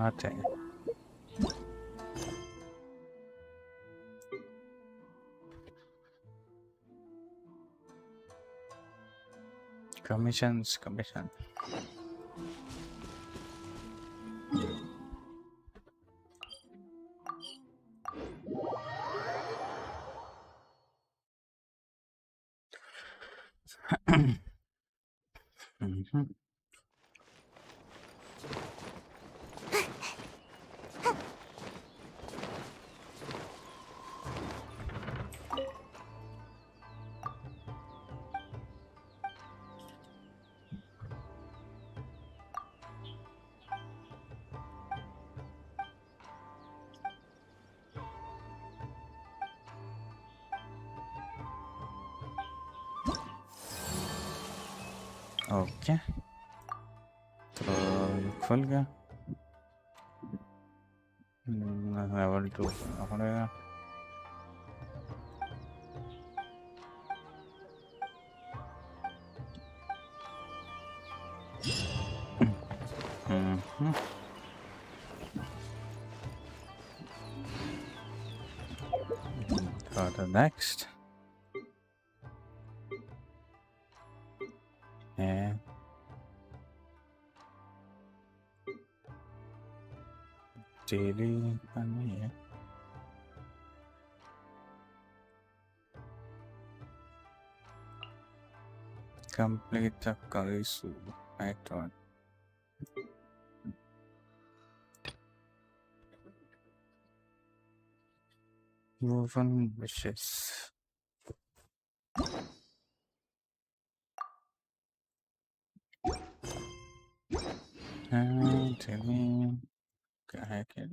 आते हैं। Commission okay, तो खुल गया। लेवल 2 पड़ेगा। For the next, yeah. Daily का नहीं है। Complete the Kaisu pattern. Woven wishes. Daily क्या है क्या?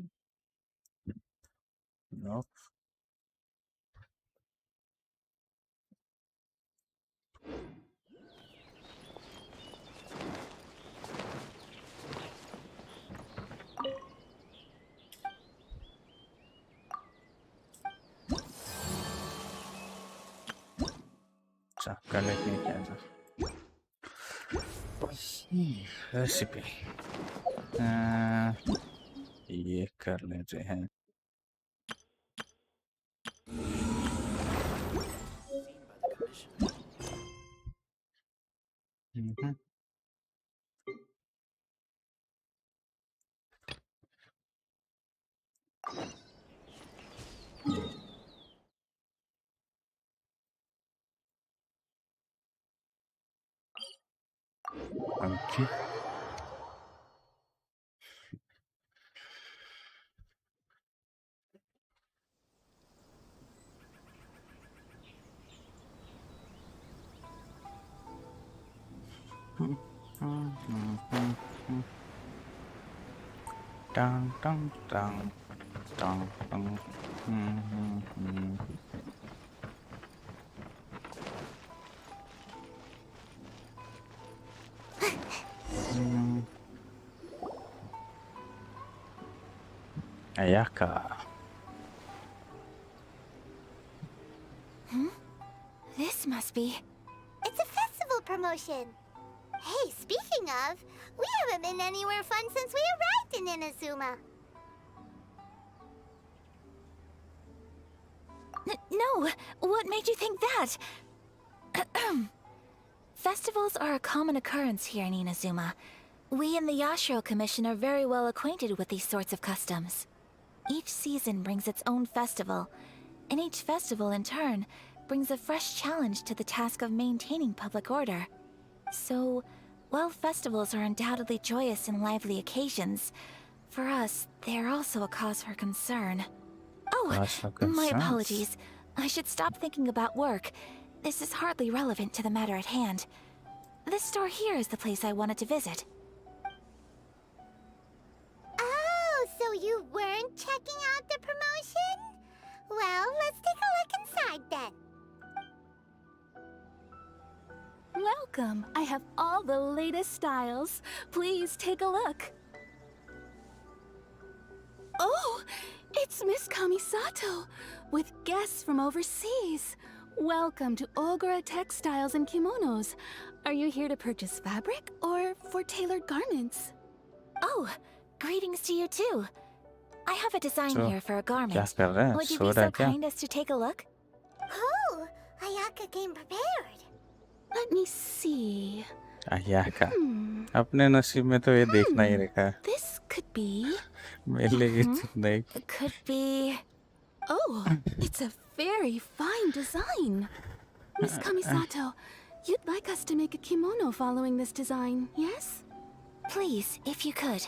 Nope. कर लेते हैं क्या था रेसिपी, ये कर लेते हैं। Okay. Dang dang dang dang dang. Ayaka. This must be... It's a festival promotion. Hey, speaking of, we haven't been anywhere fun since we arrived in Inazuma. No! What made you think that? Festivals are a common occurrence here in Inazuma. We in the Yashiro Commission are very well acquainted with these sorts of customs. Each season brings its own festival, and each festival, in turn, brings a fresh challenge to the task of maintaining public order. So, while festivals are undoubtedly joyous and lively occasions, for us, they are also a cause for concern. Oh, my apologies. I should stop thinking about work. This is hardly relevant to the matter at hand. This store here is the place I wanted to visit. Oh, so you weren't checking out the promotion? Well, let's take a look inside then. Welcome! I have all the latest styles. Please take a look. Oh! It's Miss Kamisato, with guests from overseas. Welcome to Ogura Textiles and Kimonos. Are you here to purchase fabric or for tailored garments? Oh, Greetings to you too. I have a design So, here for a क्या garment. कर रहे हैं? Would you so be रहा so है क्या? kind as to take a look? Oh, Ayaka came prepared. Let me see. आया का अपने नसीब में तो ये देखना ही रखा है This could be. मेरे लिए नहीं It could be... Oh, it's a very fine design. Miss Kamisato, you'd like us to make a kimono following this design, yes? Please, if you could.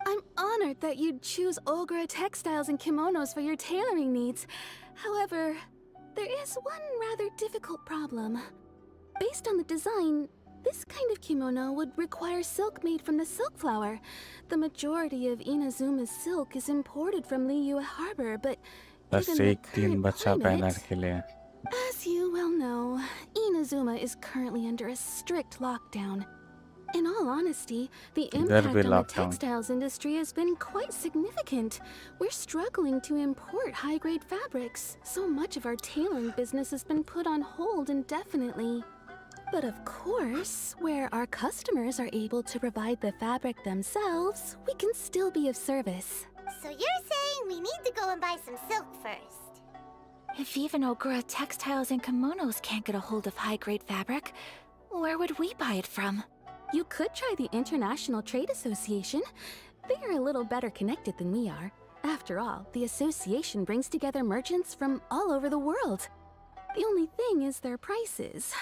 I'm honored that you'd choose Ogura textiles and kimonos for your tailoring needs. However, there is one rather difficult problem. Based on the design, this kind of kimono would require silk made from the silk flower. The majority of Inazuma's silk is imported from Liyue Harbor, but बस given the एक तीन current बच्चा पहनने climate, के लिए as you well know, Inazuma is currently under a strict lockdown. In all honesty, the इधर impact भी on the lockdown textiles industry has been quite significant. We're struggling to import high-grade fabrics. So much of our tailoring business has been put on hold indefinitely. But of course, where our customers are able to provide the fabric themselves, we can still be of service. So you're saying we need to go and buy some silk first? If even Ogura textiles and kimonos can't get a hold of high-grade fabric, where would we buy it from? You could try the International Trade Association. They are a little better connected than we are. After all, the association brings together merchants from all over the world. The only thing is their prices.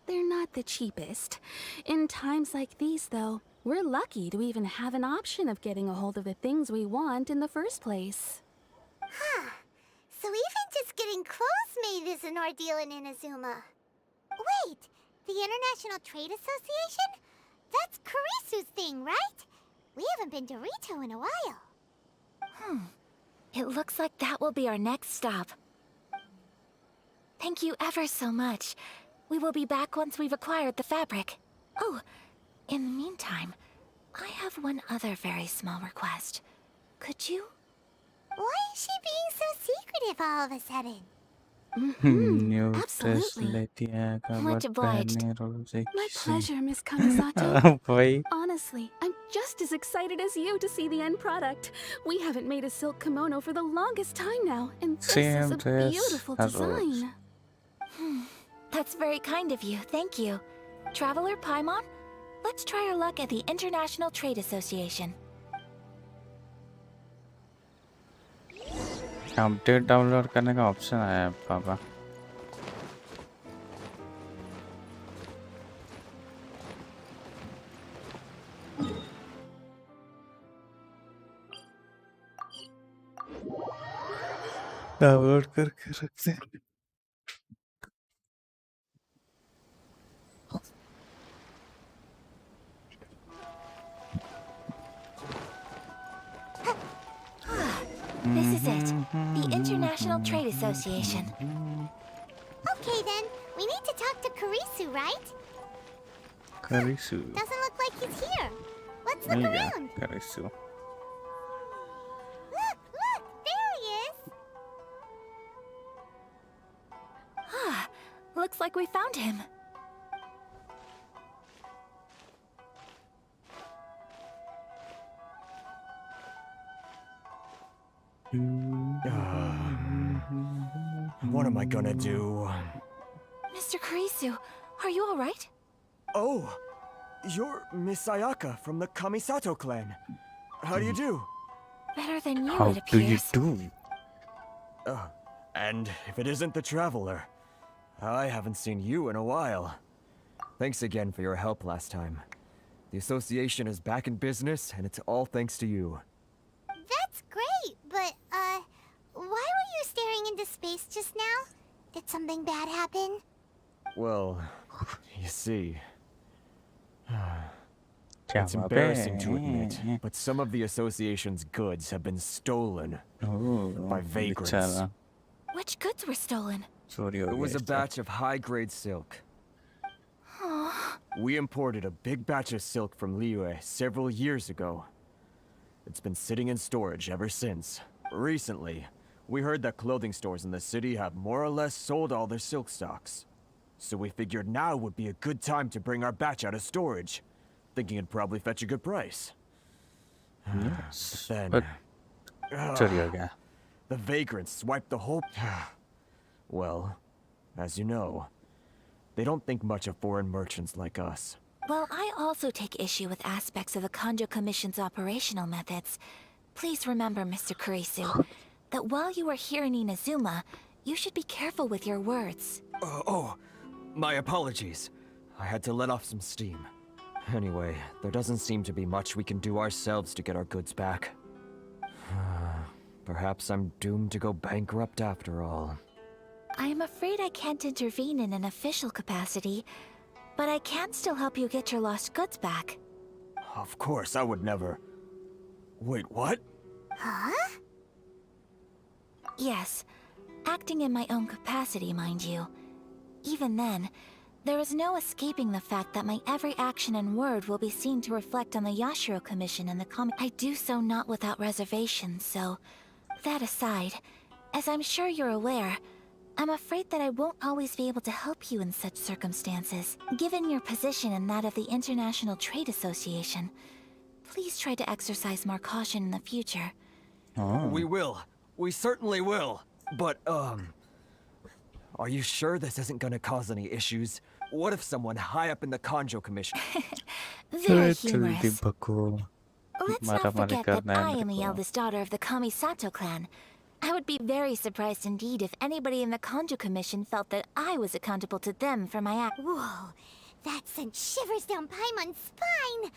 They're not the cheapest. In times like these, though, we're lucky to even have an option of getting a hold of the things we want in the first place. Huh. So even just getting clothes made is an ordeal in Inazuma. Wait, the International Trade Association? That's Karisu's thing, right? We haven't been to Rito in a while. It looks like that will be our next stop. Thank you ever so much. We will be back once we've acquired the fabric. Oh, in the meantime, I have one other very small request. Could you? Why is she being so secretive all of a sudden? New dress Absolutely. लेती है Much cover obliged. पहनने रोज एक My किसी pleasure, Miss Kamisato. भाई Honestly, I'm just as excited as you to see the end product. We haven't made a silk kimono for the longest time now, and this is Same a dress beautiful as always. design. That's very kind of you, thank you. Traveler Paimon, let's try our luck at the International Trade Association. Update download करने का option आया है पापा download करके रखते हैं This is it, the International Trade Association. Okay then, we need to talk to Karisu, right? करिसु Doesn't look like he's here. Let's mill look गया around. करिसु Look, there he is. Ah, looks like we found him. What am I gonna do? Mr. Karisu, are you alright? Oh, you're Miss Ayaka from the Kamisato clan. How do you do? Better than you, How it do you appears. do And if it isn't the Traveler, I haven't seen you in a while. Thanks again for your help last time. The association is back in business, and it's all thanks to you. That's great, but, why were you staring into space just now? Did something bad happen? Well, you see, क्या it's बात embarrassing to admit, है but some of the association's goods have been stolen oh by vagrants. बेचारा Which goods were stolen? चोरी हो It was गया a इसका। batch of high-grade silk. We imported a big batch of silk from Liyue several years ago. It's been sitting in storage ever since. Recently, we heard that clothing stores in the city have more or less sold all their silk stocks. So we figured now would be a good time to bring our batch out of storage, thinking it'd probably fetch a good price. Yes. Then, But चलिए हो गया. the vagrants swiped the whole. Well, as you know, they don't think much of foreign merchants like us. Well, I also take issue with aspects of the Kanjo Commission's operational methods. Please remember, Mr. Kurisu, that while you are here in Inazuma, you should be careful with your words. My apologies. I had to let off some steam. Anyway, there doesn't seem to be much we can do ourselves to get our goods back. Perhaps I'm doomed to go bankrupt after all. I am afraid I can't intervene in an official capacity, but I can still help you get your lost goods back. Of course, I would never... Wait, what? Huh? Yes, acting in my own capacity, mind you. Even then, there is no escaping the fact that my every action and word will be seen to reflect on the Yashiro Commission and the I do so not without reservation, so... That aside, as I'm sure you're aware, I'm afraid that I won't always be able to help you in such circumstances. Given your position and that of the International Trade Association, please try to exercise more caution in the future. Oh. We will. We certainly will. But, are you sure this isn't gonna cause any issues? What if someone high up in the Kanjo Commission... Very जल्दी humorous. बको. Let's not मारामारी forget that करना है I am मेरे the को. eldest daughter of the Kamisato clan. I would be very surprised indeed if anybody in the Kanjo Commission felt that I was accountable to them for my act. Whoa, that sent shivers down Paimon's spine.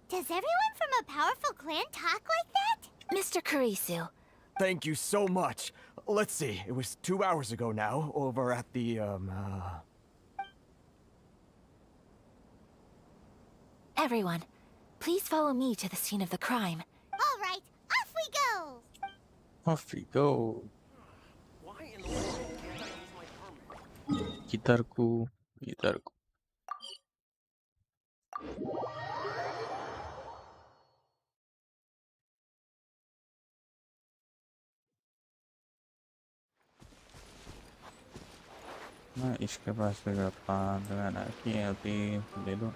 Does everyone from a powerful clan talk like that? Mr. Kurisu, Thank you so much. Let's see, it was 2 hours ago now, over at the, everyone, please follow me to the scene of the crime. All right, off we go. Off we go. इधर को. मैं इसके पास भी पान लगाना कि अभी ले लो.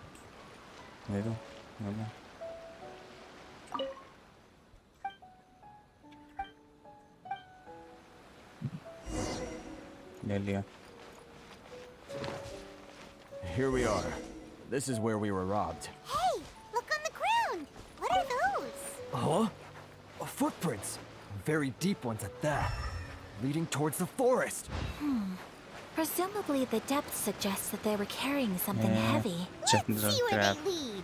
ले लिया. Here we are. This is where we were robbed. Hey, look on the ground. What are those? Huh? Footprints. Very deep ones at that. Leading towards the forest. Presumably the depth suggests that they were carrying something Yeah. heavy. Check Let's the see where grab. they lead.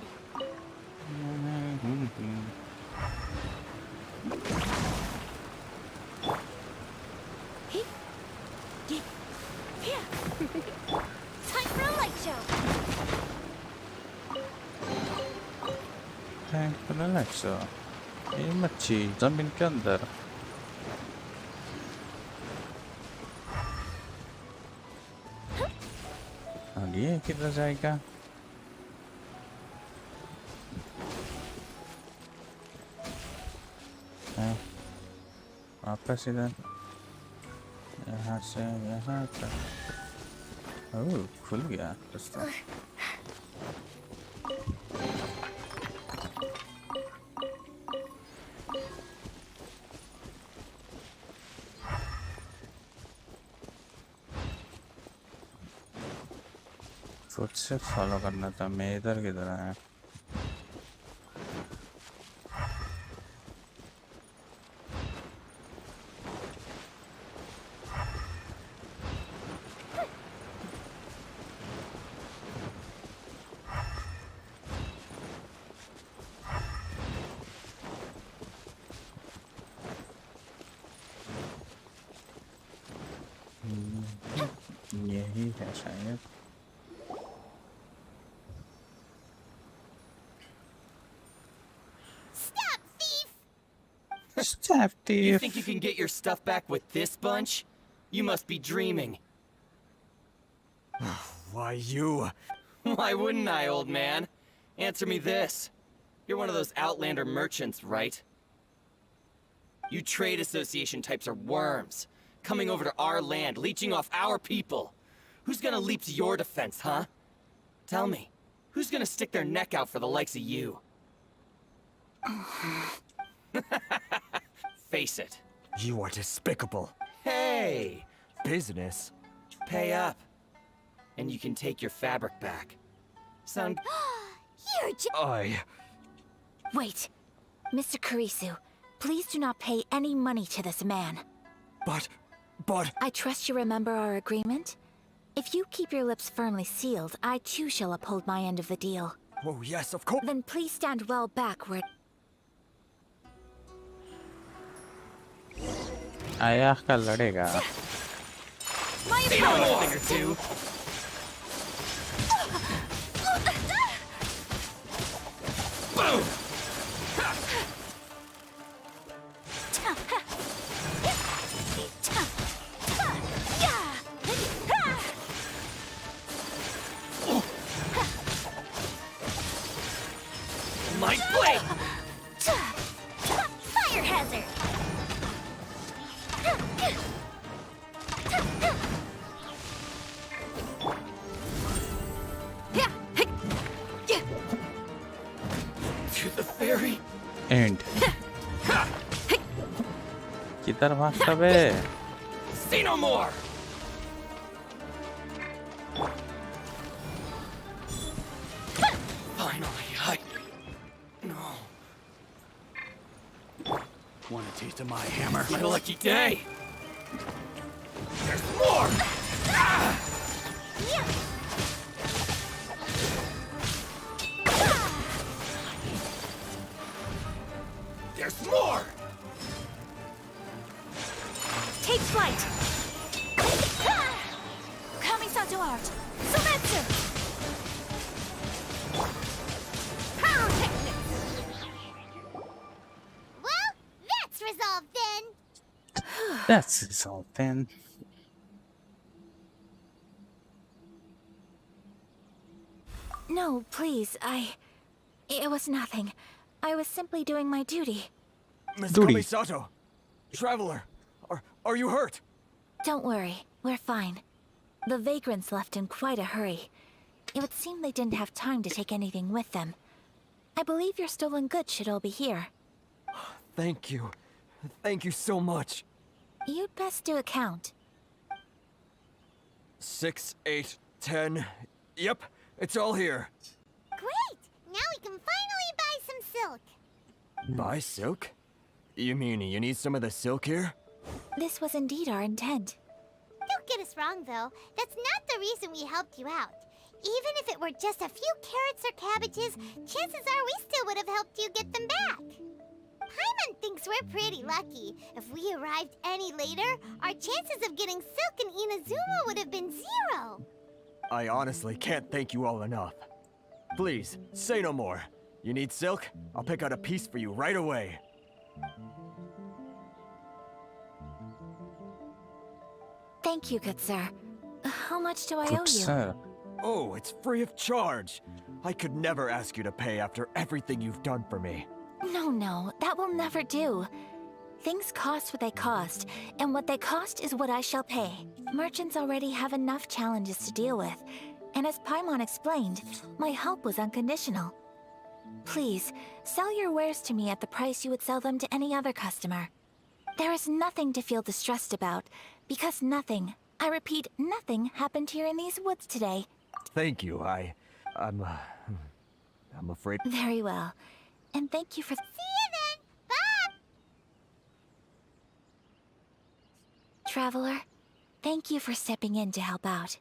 Time for a light show. Tank पर relax. ये मच्छी जमीन के अंदर. ये किधर जाएगा? वापस इधर. यहाँ से यहाँ तक. ओह, खुल गया रास्ता. फुट से फॉलो करना था. मैं इधर किधर आया? यही है शायद. Stop, thief! Stop You thief. think you can get your stuff back with this bunch? You must be dreaming. Why, you... Why wouldn't I, old man? Answer me this. You're one of those Outlander merchants, right? You trade association types are worms. Coming over to our land, leeching off our people. Who's gonna leap to your defense, huh? Tell me, who's gonna stick their neck out for the likes of you? Face it. You are despicable. Hey! Business? Pay up. And you can take your fabric back. Sound... Wait. Mr. Kurisu, please do not pay any money to this man. But... I trust you remember our agreement? If you keep your lips firmly sealed, I too shall uphold my end of the deal. Oh yes, of course. Then please stand well back where... आया का लड़ेगा. My Say no more! Thing or two. Boom! My blade! Fire hazard! To the ferry. End. किधर भागता बे? Say no more! Finally, No. Want a taste of my hammer? My lucky day! There's more! Ah! There's more! Take flight! Kamisato art! Sometsu! Well, that's resolved then. That's something. No, please, It was nothing. I was simply doing my duty. Miss Duty. Kamisato! Traveler! Are you hurt? Don't worry, we're fine. The vagrants left in quite a hurry. It would seem they didn't have time to take anything with them. I believe your stolen goods should all be here. Thank you. Thank you so much. You'd best do a count. 6, 8, 10. Yep, it's all here. Great! Now we can finally buy some silk. Buy silk? You mean you need some of the silk here? This was indeed our intent. Don't get us wrong, though. That's not the reason we helped you out. Even if it were just a few carrots or cabbages, chances are we still would have helped you get them back. Paimon thinks we're pretty lucky. If we arrived any later, our chances of getting silk in Inazuma would have been 0. I honestly can't thank you all enough. Please, say no more. You need silk? I'll pick out a piece for you right away. Thank you, good sir. How much do I owe Good you? sir. Oh, it's free of charge. I could never ask you to pay after everything you've done for me. No, that will never do. Things cost what they cost, and what they cost is what I shall pay. Merchants already have enough challenges to deal with, and as Paimon explained, my help was unconditional. Please, sell your wares to me at the price you would sell them to any other customer. There is nothing to feel distressed about, because nothing, I repeat, nothing happened here in these woods today. Thank you. I'm afraid. Very well. And thank you for... See you then! Bye! Traveler, thank you for stepping in to help out.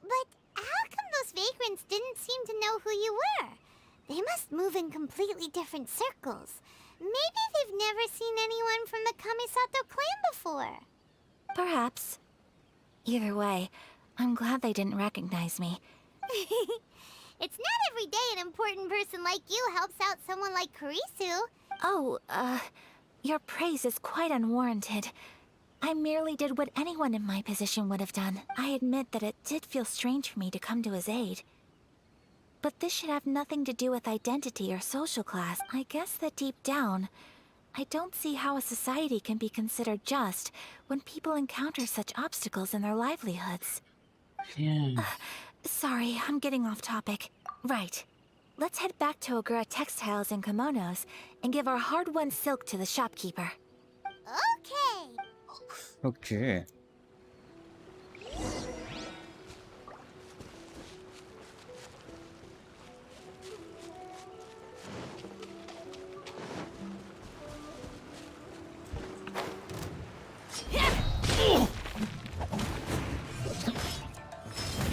But how come those vagrants didn't seem to know who you were? They must move in completely different circles. Maybe they've never seen anyone from the Kamisato clan before. Perhaps. Either way, I'm glad they didn't recognize me. It's not every day an important person like you helps out someone like Kurisu. Oh, your praise is quite unwarranted. I merely did what anyone in my position would have done. I admit that it did feel strange for me to come to his aid. But this should have nothing to do with identity or social class. I guess that deep down, I don't see how a society can be considered just when people encounter such obstacles in their livelihoods. Yeah. Sorry, I'm getting off topic. Right. let's head back to Ogura Textiles and Kimonos and give our hard-won silk to the shopkeeper. Okay. Okay.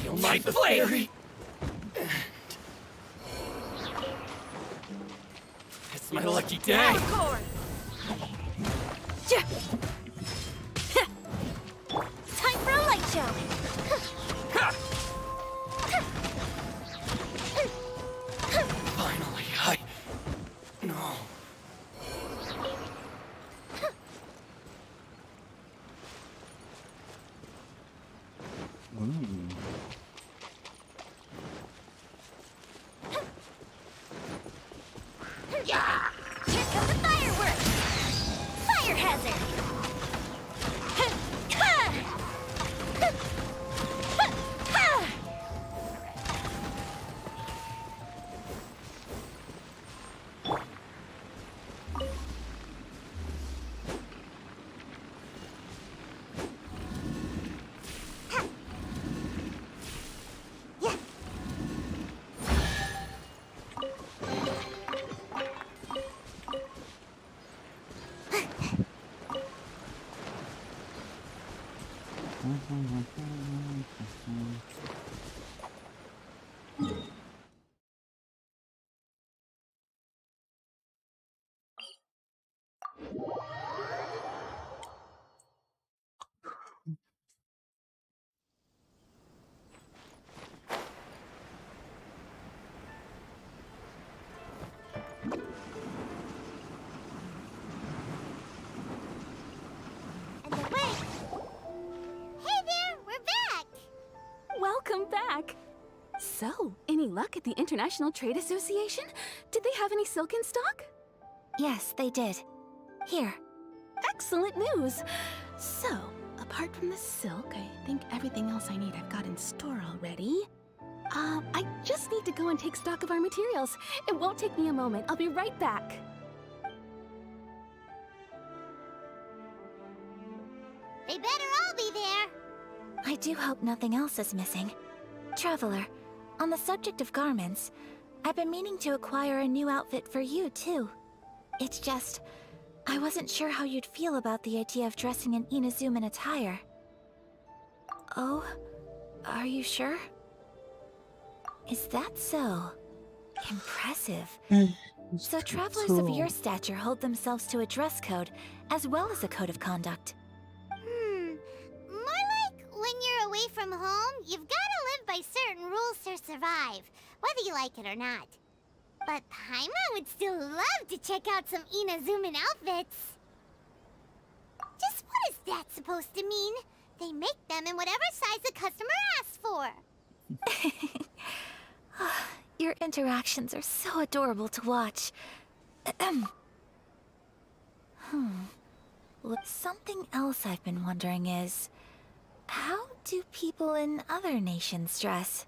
Feel my flame! It's my lucky day! Time for a light show! Finally, No. Here come the fireworks! Fire hazard! And then wait. Hey there, we're back. Welcome back! So, any luck at the International Trade Association? Did they have any silk in stock? Yes, they did. Here. Excellent news! So, apart from the silk, I think everything else I need I've got in store already. I just need to go and take stock of our materials. It won't take me a moment. I'll be right back. They better all be there. I do hope nothing else is missing. Traveler, on the subject of garments, I've been meaning to acquire a new outfit for you, too. It's just, I wasn't sure how you'd feel about the idea of dressing in Inazuman attire. Oh? Are you sure? Is that so? Impressive. So travelers of your stature hold themselves to a dress code, as well as a code of conduct. More like when you're away from home, you've gotta live by certain rules to survive, whether you like it or not. But Paimon would still love to check out some Inazuman outfits. Just what is that supposed to mean? They make them in whatever size the customer asks for. Your interactions are so adorable to watch. Something else I've been wondering is, how do people in other nations dress?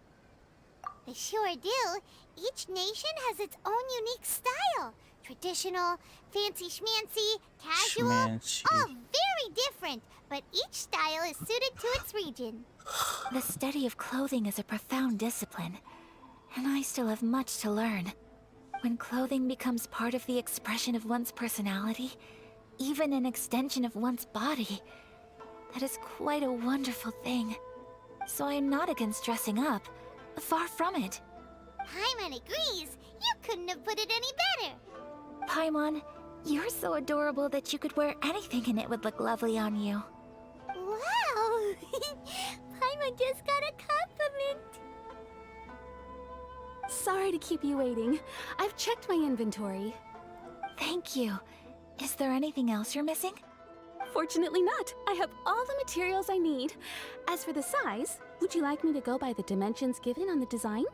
They sure do. Each nation has its own unique style. Traditional, fancy schmancy, casual, Schmancy. all very different, but each style is suited to its region. The study of clothing is a profound discipline, and I still have much to learn. When clothing becomes part of the expression of one's personality, even an extension of one's body, that is quite a wonderful thing. So I am not against dressing up. Far from it. Paimon agrees. You couldn't have put it any better. Paimon, you're so adorable that you could wear anything and it would look lovely on you. Wow! Paimon just got a compliment. Sorry to keep you waiting. I've checked my inventory. Thank you. Is there anything else you're missing? Fortunately not. I have all the materials I need. As for the size, would you like me to go by the dimensions given on the design?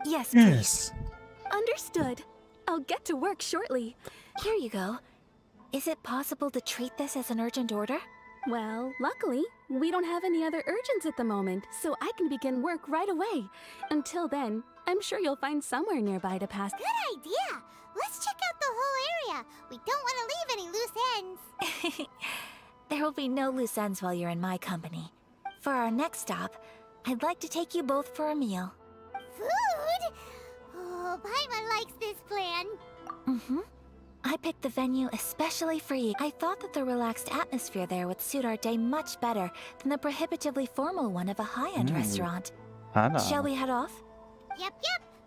Yes, please. Yes. Understood. I'll get to work shortly. Here you go. Is it possible to treat this as an urgent order? Well, luckily, we don't have any other urgents at the moment, so I can begin work right away. Until then, I'm sure you'll find somewhere nearby to pass. Good idea. Let's check out the whole area. We don't want to leave any loose ends. There will be no loose ends while you're in my company. For our next stop, I'd like to take you both for a meal. Food? Oh, Paimon likes this plan. Mm-hmm. I picked the venue especially for you. I thought that the relaxed atmosphere there would suit our day much better than the prohibitively formal one of a high-end restaurant. Shall we head off? Yep.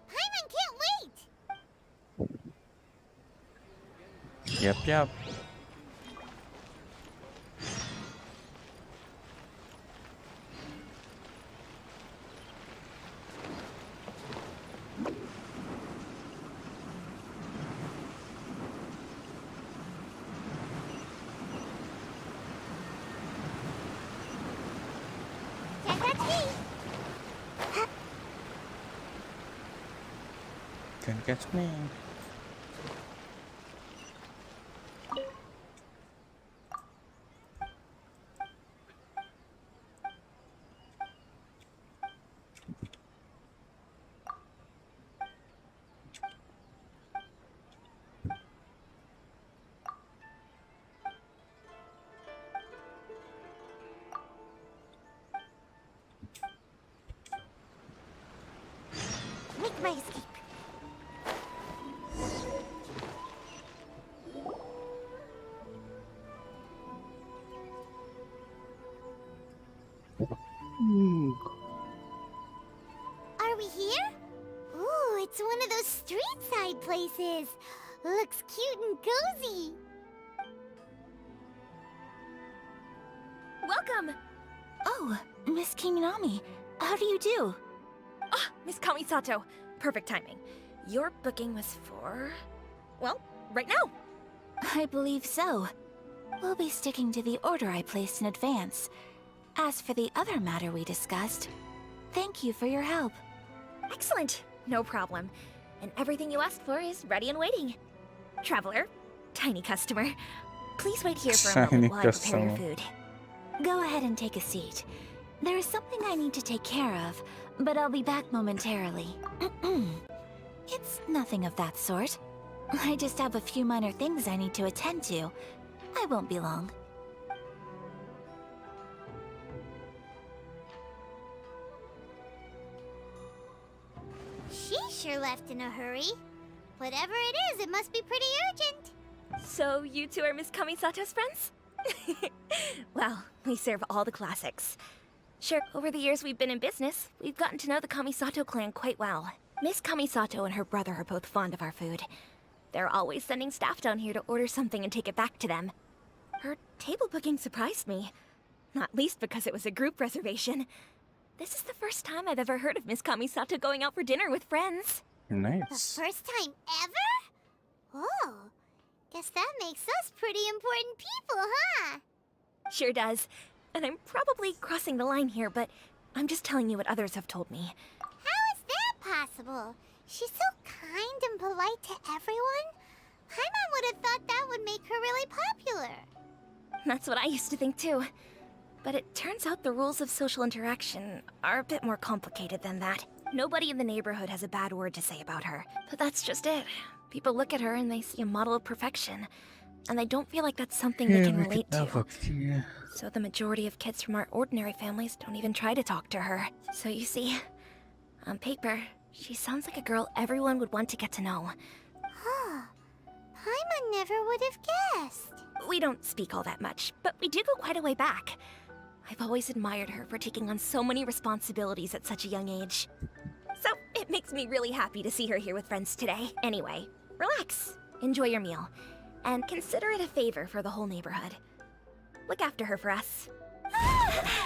Paimon can't wait. Yep. Can't catch me. Make my escape. Are we here? Ooh, it's one of those street-side places. Looks cute and cozy. Welcome! Oh, Miss Kiminami, how do you do? Ah, Miss Kamisato. Perfect timing. Your booking was for... well, right now. I believe so. We'll be sticking to the order I placed in advance. As for the other matter we discussed, thank you for your help. Excellent. No problem. And everything you asked for is ready and waiting. Traveler, tiny customer, please wait here for a moment while I prepare your food. Go ahead and take a seat. There is something I need to take care of, but I'll be back momentarily. It's nothing of that sort. I just have a few minor things I need to attend to. I won't be long. She sure left in a hurry. Whatever it is, it must be pretty urgent. So you two are Miss Kamisato's friends? Well, we serve all the classics. Sure, over the years we've been in business, we've gotten to know the Kamisato clan quite well. Miss Kamisato and her brother are both fond of our food. They're always sending staff down here to order something and take it back to them. Her table booking surprised me. Not least because it was a group reservation. This is the first time I've ever heard of Miss Kamisato going out for dinner with friends. The Nice. first time ever? Oh, guess that makes us pretty important people, huh? Sure does. And I'm probably crossing the line here, but I'm just telling you what others have told me. How is that possible? She's so kind and polite to everyone. Paimon would have thought that would make her really popular. That's what I used to think too. But it turns out the rules of social interaction are a bit more complicated than that. Nobody in the neighborhood has a bad word to say about her. But that's just it. People look at her and they see a model of perfection. And they don't feel like that's something they can relate to. So the majority of kids from our ordinary families don't even try to talk to her. So you see, on paper, she sounds like a girl everyone would want to get to know. Huh. Paimon never would have guessed. We don't speak all that much, but we do go quite a way back. I've always admired her for taking on so many responsibilities at such a young age. So it makes me really happy to see her here with friends today. Anyway, relax, enjoy your meal, and consider it a favor for the whole neighborhood. Look after her for us. Huh?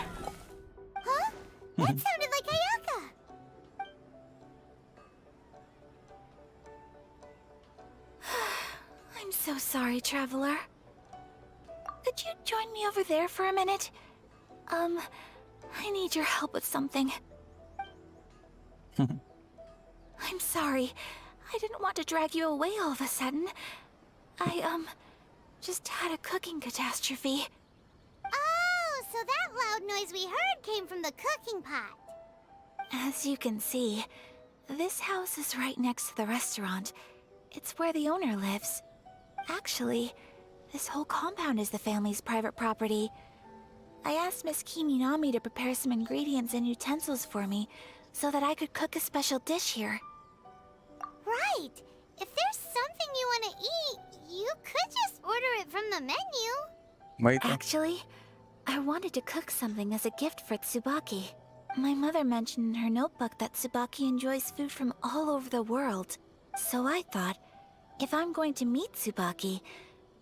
That sounded like Ayaka. I'm so sorry, Traveler. Could you join me over there for a minute? I need your help with something. I'm sorry. I didn't want to drag you away all of a sudden. I, just had a cooking catastrophe. Oh, so that loud noise we heard came from the cooking pot. As you can see, This house is right next to the restaurant. It's where the owner lives. Actually, this whole compound is the family's private property. I asked Miss Kiminami to prepare some ingredients and utensils for me so that I could cook a special dish here. Right! If there's something you want to eat, you could just order it from the menu. वही तो Actually, I wanted to cook something as a gift for Tsubaki. My mother mentioned in her notebook that Tsubaki enjoys food from all over the world. So I thought, if I'm going to meet Tsubaki,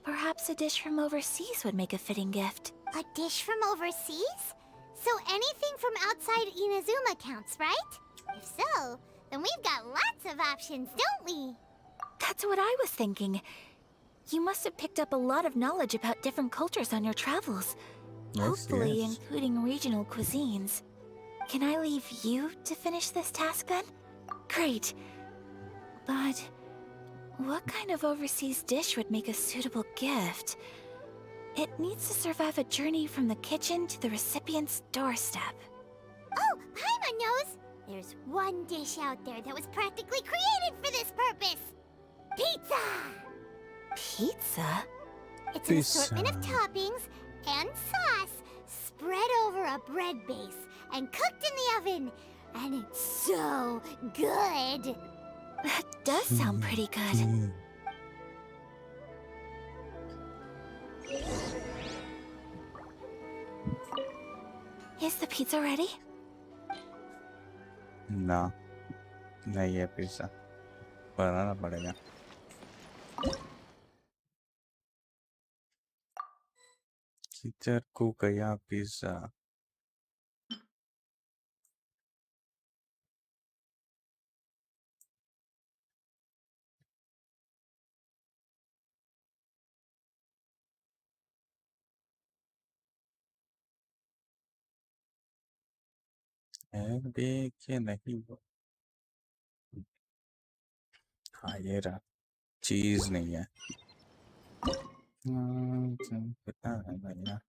perhaps a dish from overseas would make a fitting gift. A dish from overseas? So anything from outside Inazuma counts, right? If so, then we've got lots of options, don't we? That's what I was thinking. You must have picked up a lot of knowledge about different cultures on your travels. Yes, Hopefully yes. including regional cuisines. Can I leave you to finish this task then? Great. But what kind of overseas dish would make a suitable gift? It needs to survive a journey from the kitchen to the recipient's doorstep. Oh, Paimon knows! There's one dish out there that was practically created for this purpose! Pizza! Pizza? It's an assortment of toppings and sauce spread over a bread base and cooked in the oven. And it's so good! That does sound pretty good. Is the pizza ready? ना नहीं है pizza बनाना पड़ेगा teacher को गया pizza है भी कि नहीं वो हाँ ये रहा चीज़ नहीं है कितना है भैया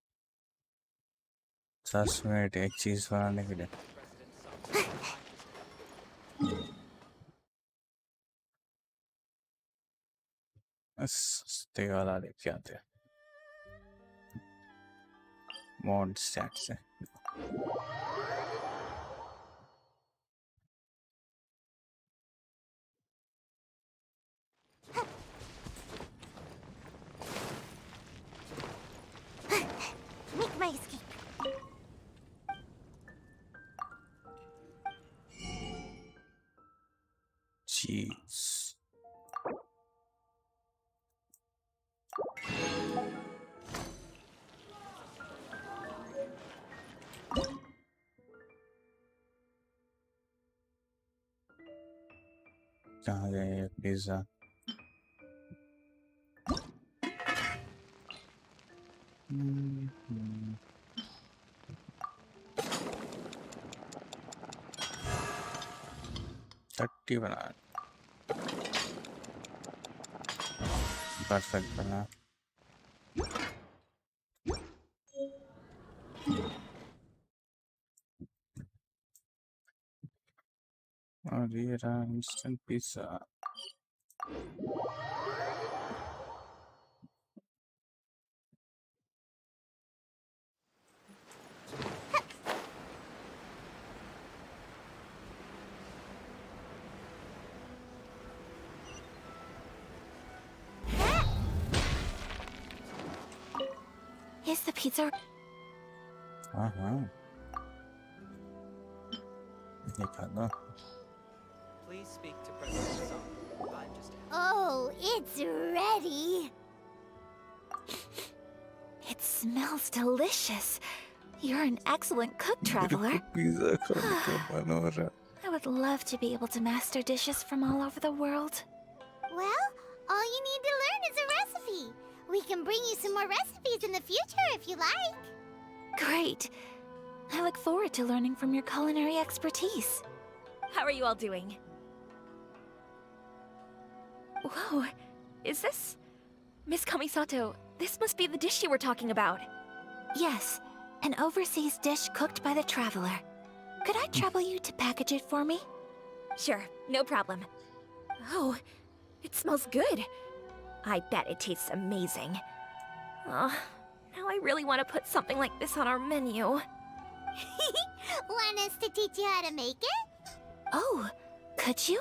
10 मिनट एक चीज़ बनाने के लिए सस्ते वाला लेके आते हैं मॉड स्टैट से Make my escape. चीज़ कहाँ गए ये पिज़्ज़ा टट्टी बना परफेक्ट बना और ये रहा instant pizza Is the pizza... हाँ ये खा लो Please speak to President Song. I'm just Oh, it's ready! It smells delicious. You're an excellent cook, traveler. Pizza खाने का मन हो रहा I would love to be able to master dishes from all over the world. Well, all you need to learn is a recipe. We can bring you some more recipes in the future if you like. Great. I look forward to learning from your culinary expertise. How are you all doing? Whoa, is this... Miss Kamisato, this must be the dish you were talking about. Yes, an overseas dish cooked by the traveler. Could I trouble you to package it for me? Sure, no problem. Oh, it smells good. I bet it tastes amazing. Oh, now I really want to put something like this on our menu. Want us to teach you how to make it? Oh, could you?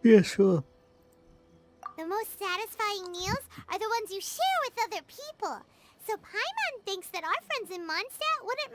Yeah, sure. The most satisfying meals are the ones you share with other people. So Paimon thinks that our friends in Mondstadt wouldn't